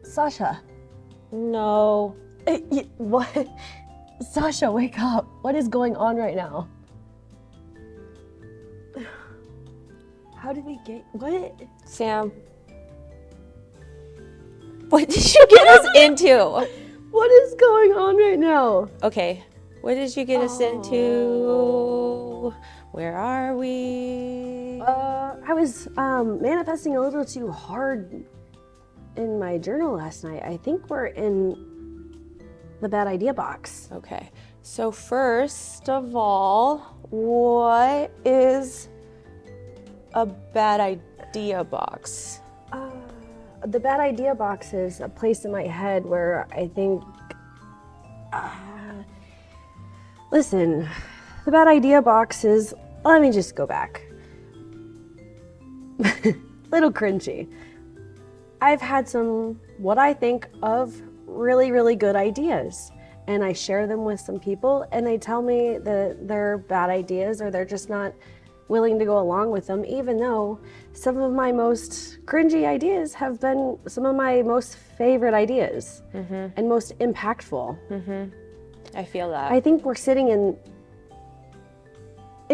Sasha. No. What? Sasha, wake up. What is going on right now? How did we get... What? Sam. What did you get us into? What is going on right now? Okay. What did you get us into? Where are we? I was manifesting a little too hard in my journal last night. I think we're in the bad idea box. Okay. So first of all, what is a bad idea box? The bad idea box is a place in my head where I think... listen, the bad idea box is... Let me just go back. Little cringy. I've had some, what I think of, really, really good ideas. And I share them with some people and they tell me that they're bad ideas or they're just not willing to go along with them, even though some of my most cringy ideas have been some of my most favorite ideas and most impactful. I feel that. I think we're sitting in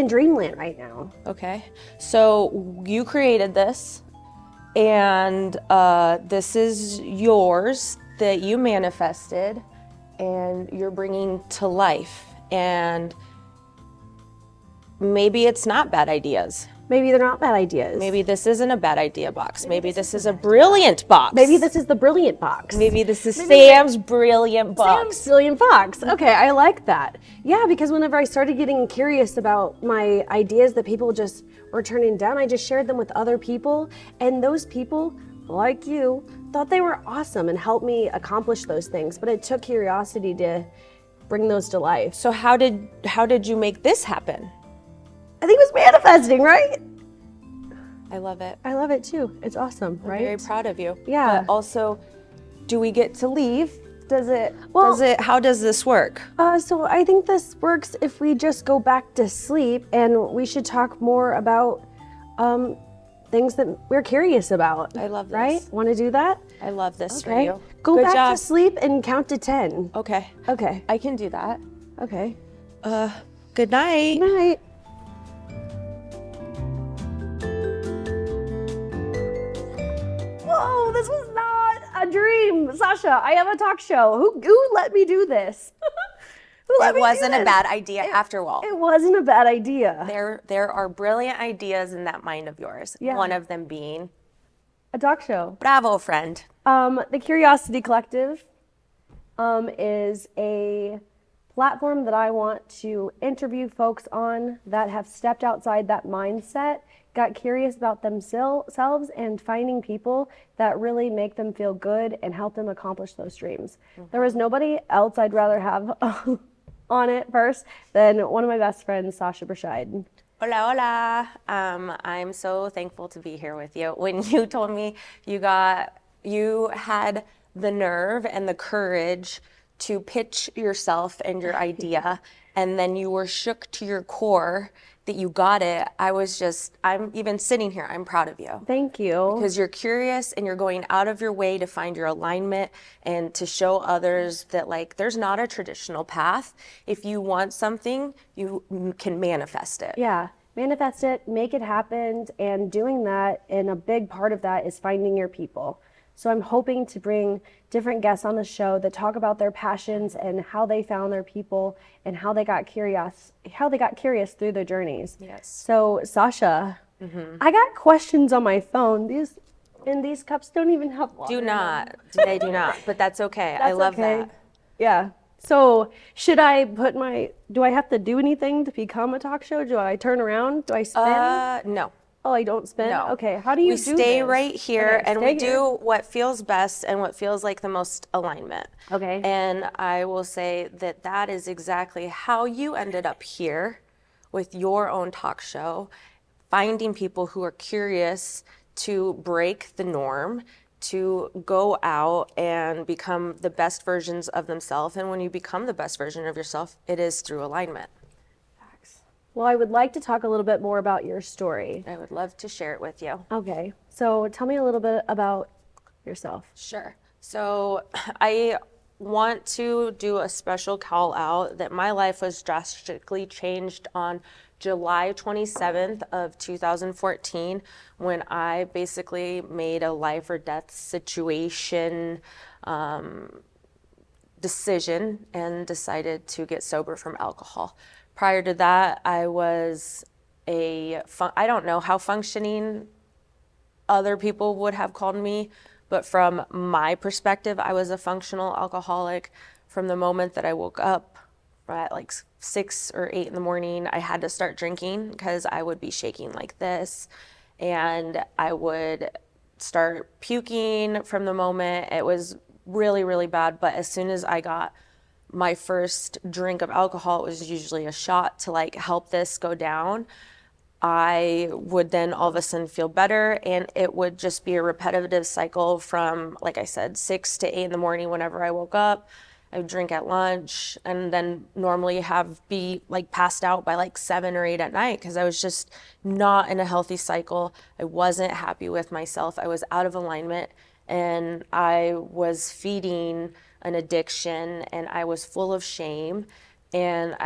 dreamland right now. Okay. So you created this and this is yours that you manifested and you're bringing to life. And maybe it's not bad ideas. Maybe they're not bad ideas. Maybe this isn't a bad idea box. Maybe this is a brilliant box. Maybe this is the brilliant box. Maybe this is Sam's brilliant box. Sam's brilliant box. Okay, I like that. Yeah, because whenever I started getting curious about my ideas that people just were turning down, I just shared them with other people. And those people, like you, thought they were awesome and helped me accomplish those things. But it took curiosity to bring those to life. So how did you make this happen? I think it was manifesting, right? I love it. I love it too. It's awesome, right? I'm very proud of you. Yeah. But also, do we get to leave? How does this work? So I think this works if we just go back to sleep and we should talk more about things that we're curious about. I love this. Right? Want to do that? I love this for Okay. you. Go Good back job. to sleep and count to 10. Okay. Okay. I can do that. Okay. Good night. Good night. Whoa, this was not a dream. Sasha, I have a talk show. Who let me do this? It wasn't a bad idea after all. It wasn't a bad idea. There are brilliant ideas in that mind of yours. Yeah. One of them being, A talk show. bravo, friend. The Curiosity Collective is a platform that I want to interview folks on that have stepped outside that mindset, got curious about themselves, and finding people that really make them feel good and help them accomplish those dreams. There was nobody else I'd rather have on it first than one of my best friends, Sasha. Hola, hola. I'm so thankful to be here with you. When you told me you had the nerve and the courage to pitch yourself and your idea, and then you were shook to your core that you got it, I'm even sitting here, I'm proud of you. Thank you. Because you're curious and you're going out of your way to find your alignment and to show others that there's not a traditional path. If you want something, you can manifest it. Yeah, manifest it, make it happen, and doing that, and a big part of that is finding your people. So I'm hoping to bring different guests on the show that talk about their passions and how they found their people and how they got curious through their journeys. Yes. So Sasha, I got questions on my phone. These cups don't even have water. They do not, but that's okay. I love that. Yeah. So should I do I have to do anything to become a talk show? Do I turn around? Do I spin? No. Oh, I don't spin? No. Okay, how do you do We stay this? right here Okay, and stay we here. do what feels best and what feels like the most alignment. Okay. And I will say that is exactly how you ended up here with your own talk show, finding people who are curious to break the norm, to go out and become the best versions of themselves. And when you become the best version of yourself, it is through alignment. Well, I would like to talk a little bit more about your story. I would love to share it with you. Okay, so tell me a little bit about yourself? Sure. So I want to do a special call out that my life was drastically changed on July 27th of 2014 when I basically made a life or death situation decision and decided to get sober from alcohol. Prior to that, I was I don't know how functioning other people would have called me, but from my perspective, I was a functional alcoholic. From the moment that I woke up at like 6 or 8 in the morning, I had to start drinking because I would be shaking like this, and I would start puking from the moment. It was really, really bad, but as soon as I got my first drink of alcohol, it was usually a shot to like help this go down. I would then all of a sudden feel better, and it would just be a repetitive cycle from, like I said, 6 to 8 in the morning whenever I woke up. I would drink at lunch and then normally be like passed out by like 7 or 8 at night because I was just not in a healthy cycle. I wasn't happy with myself. I was out of alignment, and I was feeding an addiction, and I was full of shame. And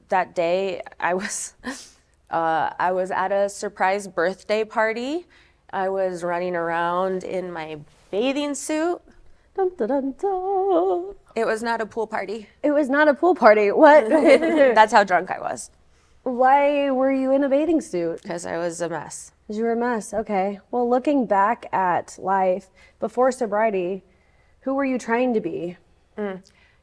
that day I was I was at a surprise birthday party. I was running around in my bathing suit. Dun, dun, dun, dun. It was not a pool party. It was not a pool party. What? That's how drunk I was. Why were you in a bathing suit? Because I was a mess. Because you were a mess. Okay. Well, looking back at life before sobriety, who were you trying to be?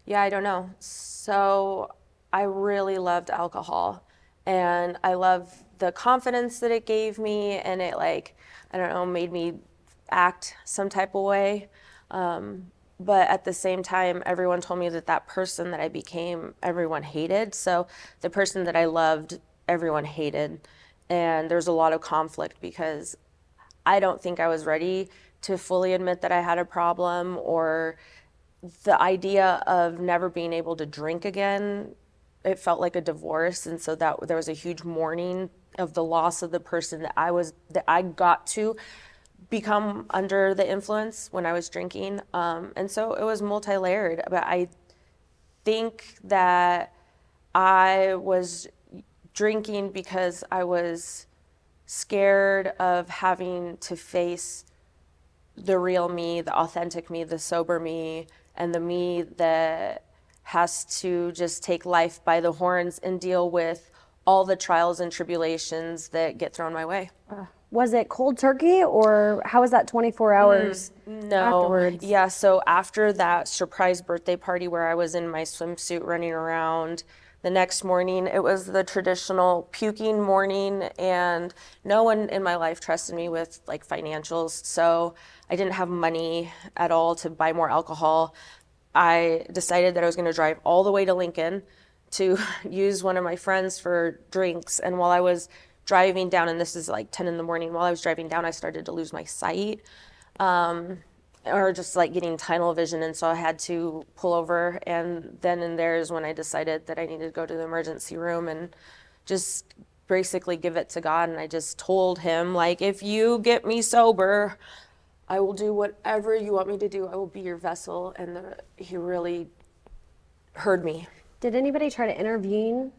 Yeah, I don't know. So I really loved alcohol, and I love the confidence that it gave me, and it like, I don't know, made me act some type of way. But at the same time, everyone told me that person that I became, everyone hated. So the person that I loved, everyone hated. And there's a lot of conflict because I don't think I was ready to fully admit that I had a problem, or the idea of never being able to drink again, it felt like a divorce. And so that there was a huge mourning of the loss of the person that I got to become under the influence when I was drinking. And so it was multi-layered, but I think that I was drinking because I was scared of having to face the real me, the authentic me, the sober me, and the me that has to just take life by the horns and deal with all the trials and tribulations that get thrown my way. Was it cold turkey, or how was that 24 hours afterwards? Yeah, so after that surprise birthday party where I was in my swimsuit running around, the next morning it was the traditional puking morning, and no one in my life trusted me with like financials, so I didn't have money at all to buy more alcohol. I decided that I was going to drive all the way to Lincoln to use one of my friends for drinks, and while I was driving down, and this is like 10 in the morning, while I was driving down, I started to lose my sight, or just like getting tunnel vision. And so I had to pull over. And then and there is when I decided that I needed to go to the emergency room and just basically give it to God. And I just told him, like, if you get me sober, I will do whatever you want me to do. I will be your vessel. And he really heard me. Did anybody try to intervene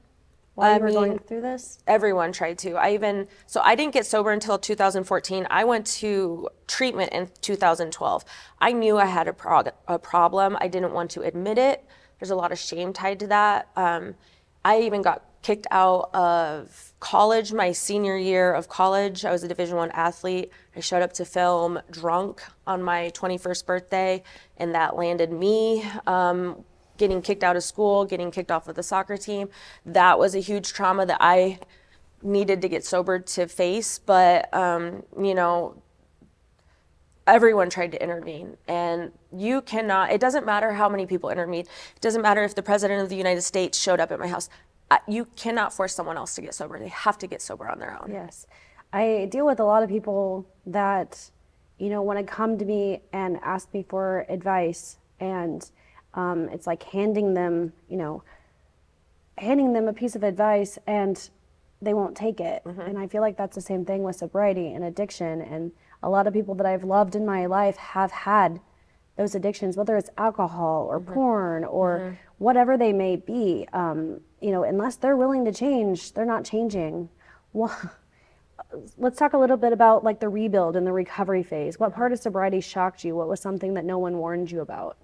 while you were going through this? Everyone tried to. So I didn't get sober until 2014. I went to treatment in 2012. I knew I had a problem. I didn't want to admit it. There's a lot of shame tied to that. I even got kicked out of college my senior year of college. I was a Division I athlete. I showed up to film drunk on my 21st birthday, and that landed me getting kicked out of school, getting kicked off of the soccer team. That was a huge trauma that I needed to get sober to face. But, everyone tried to intervene, and you cannot, it doesn't matter how many people intervene. It doesn't matter if the President of the United States showed up at my house. You cannot force someone else to get sober. They have to get sober on their own. Yes. I deal with a lot of people that, want to come to me and ask me for advice, and it's like handing them a piece of advice, and they won't take it. And I feel like that's the same thing with sobriety and addiction. And A lot of people that I've loved in my life have had those addictions, whether it's alcohol or porn or whatever they may be. You know, unless they're willing to change, they're not changing. Well, let's talk a little bit about like the rebuild and the recovery phase. What part of sobriety shocked you? What was something that no one warned you about?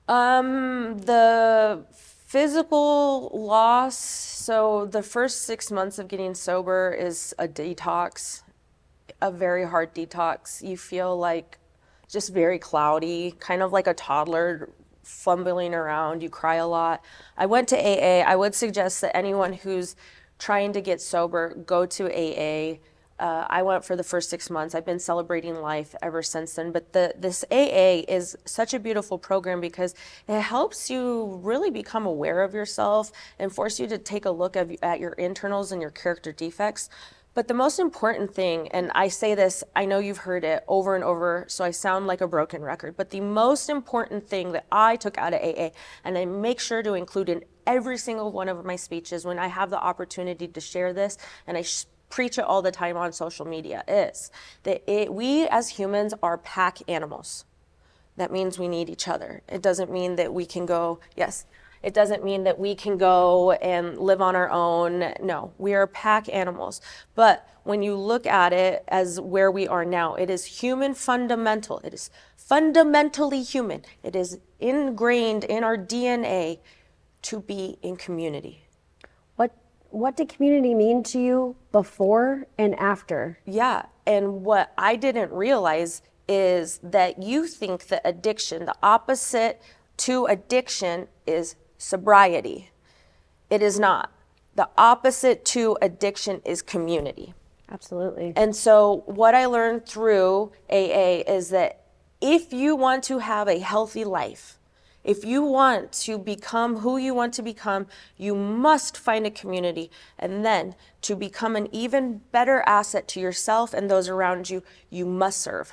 The physical loss. So the first 6 months of getting sober is a detox, a very hard detox. You feel like just very cloudy, kind of like a toddler fumbling around. You cry a lot. I went to AA. I would suggest that anyone who's trying to get sober, go to AA. I went for the first 6 months. I've been celebrating life ever since then. But this AA is such a beautiful program because it helps you really become aware of yourself and force you to take a look at your internals and your character defects. But the most important thing, and I say this, I know you've heard it over and over, so I sound like a broken record, but the most important thing that I took out of AA, and I make sure to include in every single one of my speeches when I have the opportunity to share this, and I preach it all the time on social media, is that we as humans are pack animals. That means we need each other. It doesn't mean that we can go, yes, it doesn't mean that we can go and live on our own. No, we are pack animals. But when you look at it as where we are now, it is human fundamental. It is fundamentally human. It is ingrained in our DNA to be in community. What did community mean to you before and after? Yeah, and what I didn't realize is that you think that addiction, the opposite to addiction is sobriety. It is not. The opposite to addiction is community. Absolutely. And so what I learned through AA is that if you want to have a healthy life, if you want to become who you want to become, you must find a community. And then to become an even better asset to yourself and those around you, you must serve.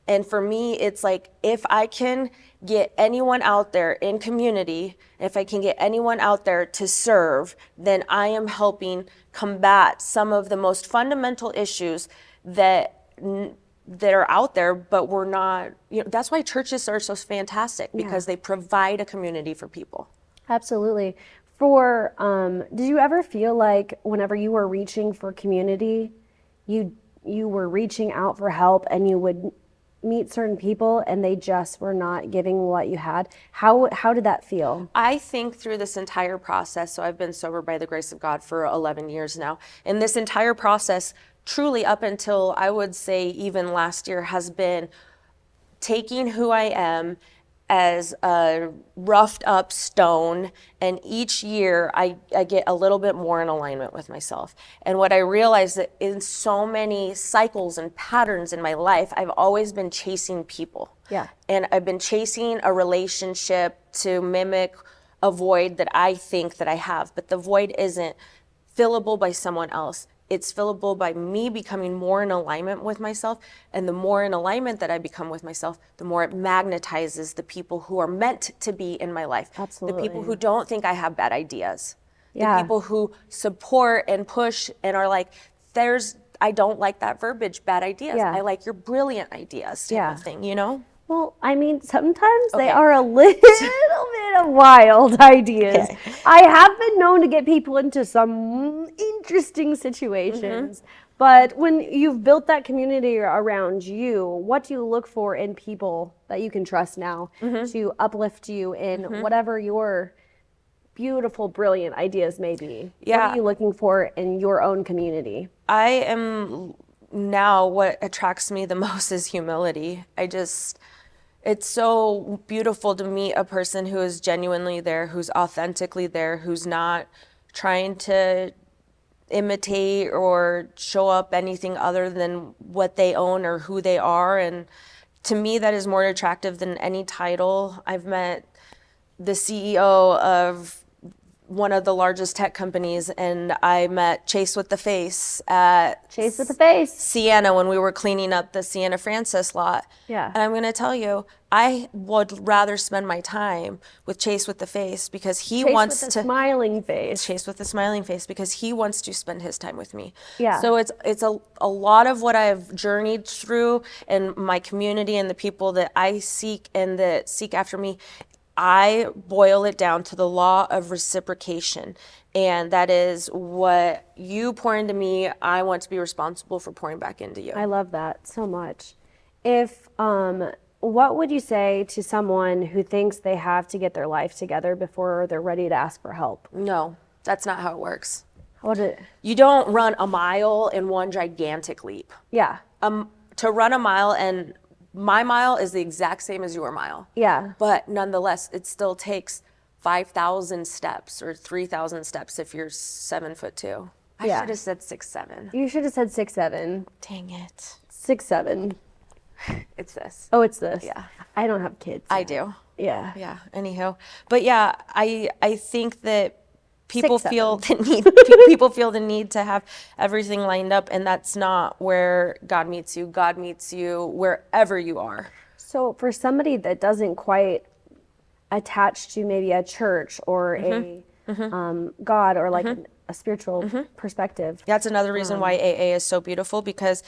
And for me, it's like, if I can get anyone out there in community, if I can get anyone out there to serve, then I am helping combat some of the most fundamental issues that are out there, but we're not, that's why churches are so fantastic, because they provide a community for people. Absolutely. Did you ever feel like whenever you were reaching for community, you were reaching out for help and you would meet certain people and they just were not giving what you had? How did that feel? I think through this entire process, so I've been sober by the grace of God for 11 years now, and this entire process, truly up until I would say even last year, has been taking who I am as a roughed up stone, and each year I get a little bit more in alignment with myself. And what I realized that in so many cycles and patterns in my life, I've always been chasing people. Yeah. And I've been chasing a relationship to mimic a void that I think that I have, but the void isn't fillable by someone else. It's fillable by me becoming more in alignment with myself. And the more in alignment that I become with myself, the more it magnetizes the people who are meant to be in my life. Absolutely. The people who don't think I have bad ideas. Yeah. The people who support and push and are like, I don't like that verbiage, bad ideas. Yeah. I like your brilliant ideas type of thing, Well, I mean, sometimes they are a little bit of wild ideas. Okay. I have been known to get people into some interesting situations. But when you've built that community around you, what do you look for in people that you can trust now to uplift you in whatever your beautiful, brilliant ideas may be? Yeah. What are you looking for in your own community? I am now, what attracts me the most is humility. It's so beautiful to meet a person who is genuinely there, who's authentically there, who's not trying to imitate or show up anything other than what they own or who they are. And to me, that is more attractive than any title. I've met the CEO of one of the largest tech companies, and I met Chase with the Face at Chase with the Face. Sienna when we were cleaning up the Sienna Francis lot. Yeah. And I'm going to tell you, I would rather spend my time with Chase with the Face because he Chase wants with to a smiling face. Chase with the smiling face because he wants to spend his time with me. Yeah. So it's a lot of what I've journeyed through and my community and the people that I seek and that seek after me. I boil it down to the law of reciprocation. And that is what you pour into me, I want to be responsible for pouring back into you. I love that so much. If what would you say to someone who thinks they have to get their life together before they're ready to ask for help? No, that's not how it works. What You don't run a mile in one gigantic leap. Yeah. To run a mile, and my mile is the exact same as your mile. Yeah. But nonetheless, it still takes 5,000 steps or 3,000 steps if you're 7'2". I Yeah. should have said 6'7". You should have said 6'7". Dang it. 6'7". It's this. Oh, it's this. Yeah. I don't have kids. I do. Yeah. Yeah. Anywho, but yeah, I think that people 6'7". feel the need. People feel the need to have everything lined up, and that's not where God meets you. God meets you wherever you are. So for somebody that doesn't quite attach to maybe a church or a God or like a spiritual perspective. That's another reason why AA is so beautiful, because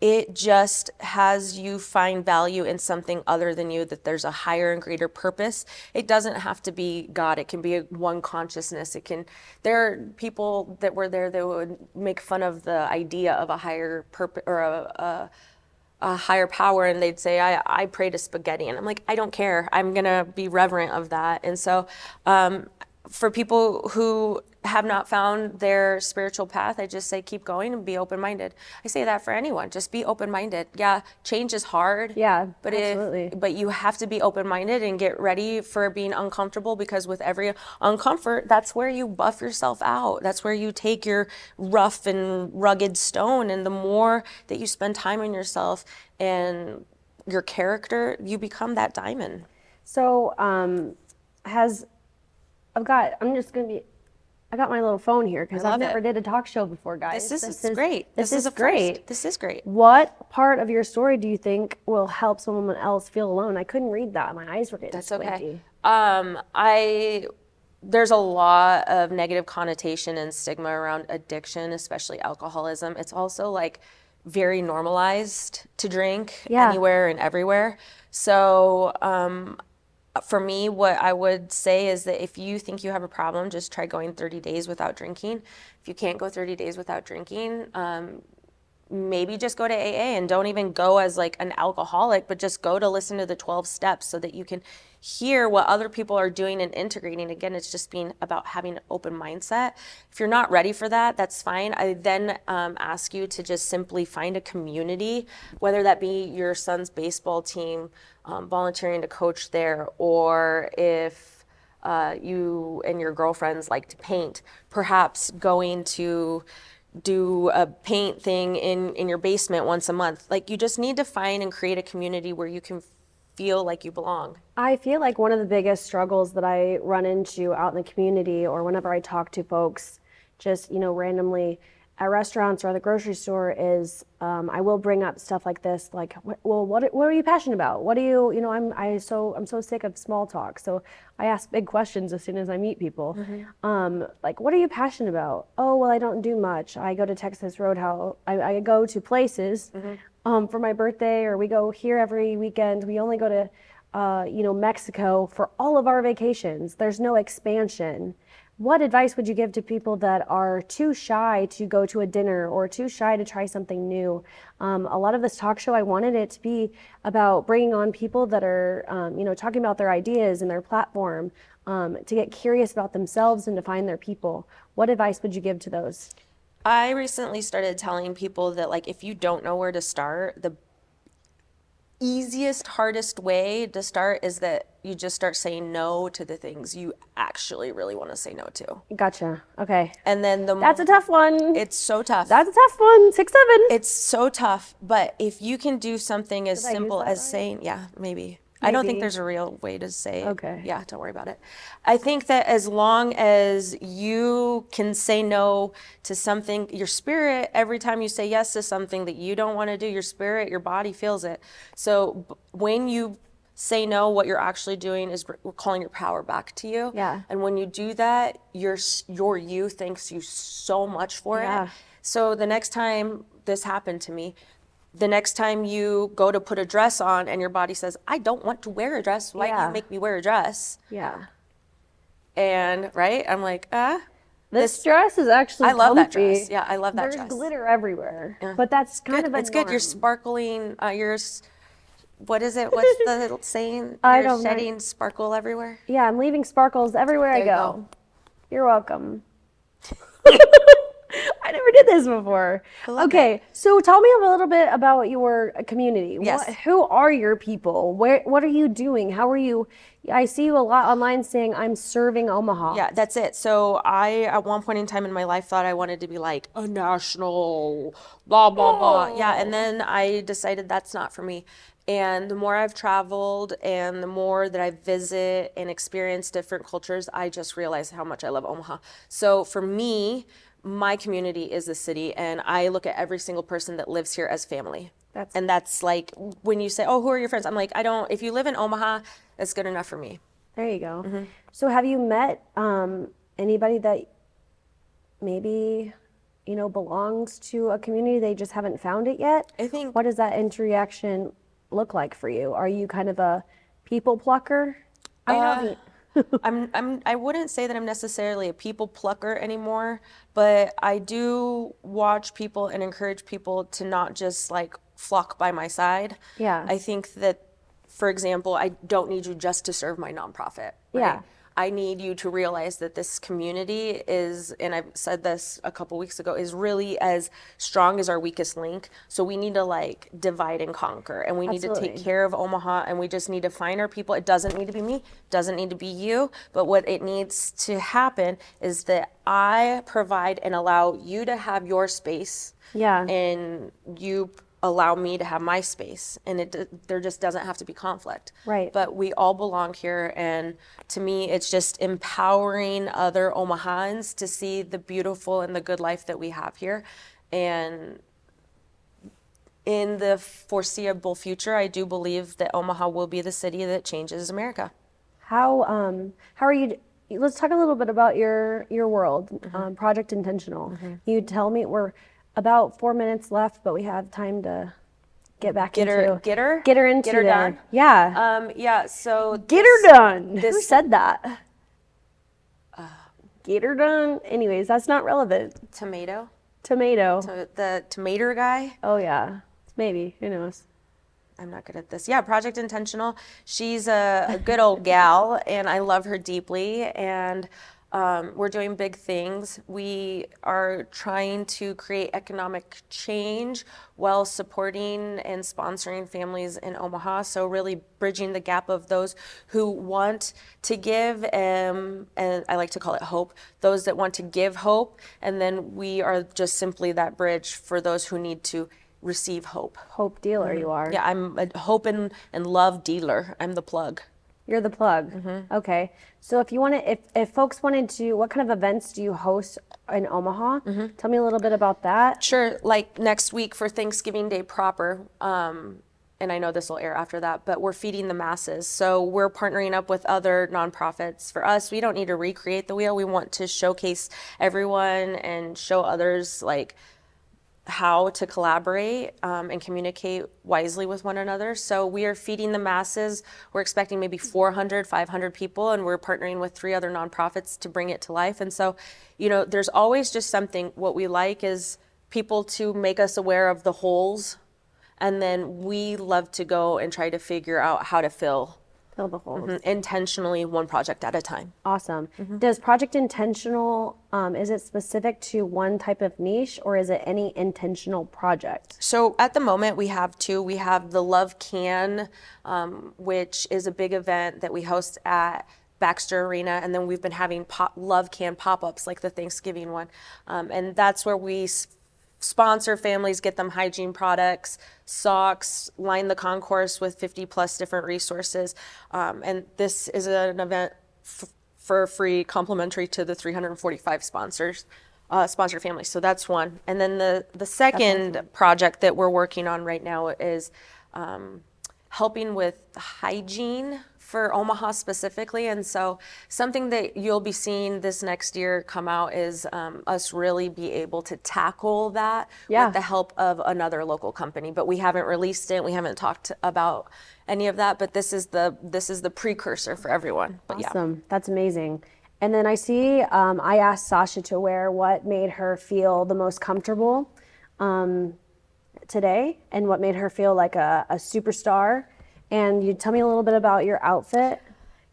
it just has you find value in something other than you, that there's a higher and greater purpose. It doesn't have to be God. It can be one consciousness. There are people that were there that would make fun of the idea of a higher purpose or a higher power, and they'd say, I pray to spaghetti. And I'm like, I don't care. I'm going to be reverent of that. And so for people who have not found their spiritual path, I just say keep going and be open-minded. I say that for anyone. Just be open-minded. Yeah, change is hard. Yeah, but absolutely. But you have to be open-minded and get ready for being uncomfortable, because with every uncomfort, that's where you buff yourself out. That's where you take your rough and rugged stone. And the more that you spend time on yourself and your character, you become that diamond. So I got my little phone here because I've never did a talk show before, guys. This is great. This is a great. First. This is great. What part of your story do you think will help someone else feel alone? I couldn't read that. My eyes were getting squinty. There's a lot of negative connotation and stigma around addiction, especially alcoholism. It's also like very normalized to drink anywhere and everywhere. So for me, what I would say is that if you think you have a problem, just try going 30 days without drinking. If you can't go 30 days without drinking, maybe just go to AA, and don't even go as like an alcoholic, but just go to listen to the 12 steps so that you can hear what other people are doing and integrating. Again, it's just being about having an open mindset. If you're not ready for that, that's fine. I then ask you to just simply find a community, whether that be your son's baseball team, volunteering to coach there, or if you and your girlfriends like to paint, perhaps going to do a paint thing in your basement once a month. Like, you just need to find and create a community where you can feel like you belong. I feel like one of the biggest struggles that I run into out in the community, or whenever I talk to folks just, randomly at restaurants or at the grocery store, is I will bring up stuff like this, like, well, what are you passionate about? What do you, I'm so sick of small talk. So I ask big questions as soon as I meet people. Like, what are you passionate about? Oh, well, I don't do much. I go to Texas Roadhouse. I go to places for my birthday, or we go here every weekend. We only go to, Mexico for all of our vacations. There's no expansion. What advice would you give to people that are too shy to go to a dinner or too shy to try something new? A lot of this talk show, I wanted it to be about bringing on people that are, talking about their ideas and their platform, to get curious about themselves and to find their people. What advice would you give to those? I recently started telling people that, like, if you don't know where to start, the easiest, hardest way to start is that you just start saying no to the things you actually really want to say no to. Gotcha. Okay. And then That's a tough one. It's so tough. That's a tough one. 6'7". It's so tough. But if you can do something as Did I use simple that as right? saying, yeah, maybe. I don't think Maybe. there's a real way to say it. Okay. Yeah, don't worry about it. I think that as long as you can say no to something, your spirit, every time you say yes to something that you don't want to do, your spirit, your body feels it. So when you say no, what you're actually doing is we're calling your power back to you. Yeah. And when you do that, your you thanks you so much for Yeah. it. So the next time this happened to me, the next time you go to put a dress on and your body says, I don't want to wear a dress. Why do Yeah. you make me wear a dress? Yeah. And right, I'm like, This dress is actually I love that comfy. dress. Yeah, I love that There's dress. glitter everywhere, but that's kind Good. of a It's good. You're norm. sparkling. What is it? What's the saying? I You're don't know. shedding sparkle everywhere. Yeah, I'm leaving sparkles everywhere I There you go. go. You're welcome. I never did this before. love Okay, so tell me a little bit about your community. Yes. Who are your people? What are you doing? How are you? I see you a lot online saying I'm serving Omaha. Yeah, that's it. So I, at one point in time in my life, thought I wanted to be like a national, blah, blah, blah. Yeah, and then I decided that's not for me. And the more I've traveled and the more that I visit and experience different cultures, I just realize how much I love Omaha. So for me, my community is the city, and I look at every single person that lives here as family. And that's like when you say, oh, who are your friends? I'm like, if you live in Omaha, that's good enough for me. There you go. So have you met anybody that maybe, belongs to a community, they just haven't found it yet? I think- What does that interaction look like for you? Are you kind of a people plucker? I know I wouldn't say that I'm necessarily a people plucker anymore, but I do watch people and encourage people to not just like flock by my side. Yeah. I think that, for example, I don't need you just to serve my nonprofit. Right? Yeah. I need you to realize that this community is, and I've said this a couple weeks ago, is really as strong as our weakest link. So we need to like divide and conquer, and we need to take Absolutely. care of Omaha, and we just need to find our people. It doesn't need to be me, doesn't need to be you, but what it needs to happen is that I provide and allow you to have your space. Yeah. And you allow me to have my space, and there just doesn't have to be conflict. Right. But we all belong here, and to me it's just empowering other Omahans to see the beautiful and the good life that we have here. And in the foreseeable future, I do believe that Omaha will be the city that changes America. How are you? Let's talk a little bit about your world, Project Intentional. You tell me we're about 4 minutes left, but we have time to get back Get into her her done. there. Yeah, Yeah, so get her done. Who this- said that? Get her done. Anyways, that's not relevant. tomato, Tomato. the tomato guy. Oh yeah, maybe. Who knows? I'm not good at this. Yeah, Project Intentional. She's a good old gal, and I love her deeply. And we're doing big things. We are trying to create economic change while supporting and sponsoring families in Omaha. So really bridging the gap of those who want to give, and I like to call it hope, those that want to give hope. And then we are just simply that bridge for those who need to receive hope. Hope dealer, you are. Yeah, I'm a hope and love dealer. I'm the plug. You're the plug. Okay. So if you want to, if folks wanted to, what kind of events do you host in Omaha? Tell me a little bit about that. Sure, like next week for Thanksgiving Day proper, and I know this will air after that, but we're feeding the masses. So we're partnering up with other nonprofits. For us, we don't need to recreate the wheel. We want to showcase everyone and show others like how to collaborate and communicate wisely with one another. So we are feeding the masses. We're expecting maybe 400, 500 people, and we're partnering with 3 other nonprofits to bring it to life. And so, there's always just something. What we like is people to make us aware of the holes, and then we love to go and try to figure out how to fill the holes. intentionally, one project at a time. Awesome. Does Project Intentional, is it specific to one type of niche, or is it any intentional project? So at the moment we have 2. We have the Love Can, which is a big event that we host at Baxter Arena, and then we've been having Love Can pop-ups like the Thanksgiving one, and that's where we sponsor families, get them hygiene products, socks, line the concourse with 50 plus different resources. And this is an event for free, complimentary to the 345 sponsor families. So that's one. And then the second project that we're working on right now is helping with hygiene for Omaha specifically. And so something that you'll be seeing this next year come out is us really be able to tackle that with the help of another local company. But we haven't released it. We haven't talked about any of that, but this is the precursor for everyone. But Awesome. That's amazing. And then I see I asked Sasha to wear what made her feel the most comfortable today and what made her feel like a superstar. And you tell me a little bit about your outfit.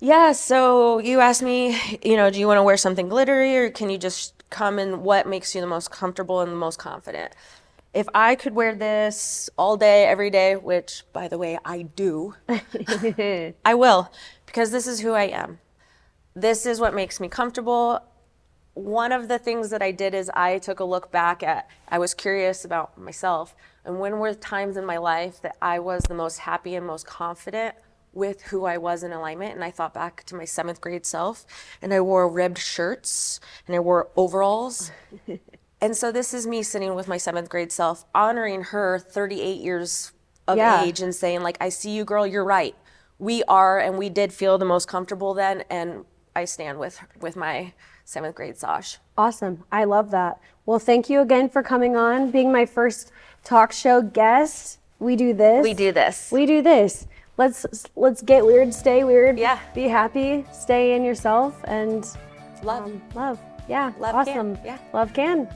Yeah, so you asked me, do you want to wear something glittery or can you just come in what makes you the most comfortable and the most confident? If I could wear this all day, every day, which by the way, I do, I will, because this is who I am. This is what makes me comfortable. One of the things that I did is I took a look back I was curious about myself and when were times in my life that I was the most happy and most confident with who I was in alignment. And I thought back to my 7th grade self and I wore ribbed shirts and I wore overalls. And so this is me sitting with my 7th grade self, honoring her 38 years of age and saying like, I see you, girl, you're right. We are, and we did feel the most comfortable then. And I stand with my 7th grade Sasha. Awesome. I love that. Well, thank you again for coming on, being my first talk show guest. We do this. We do this. We do this. Let's get weird, stay weird. Yeah. Be happy, stay in yourself, and love. love. Yeah. Love awesome. can. Yeah. Love can.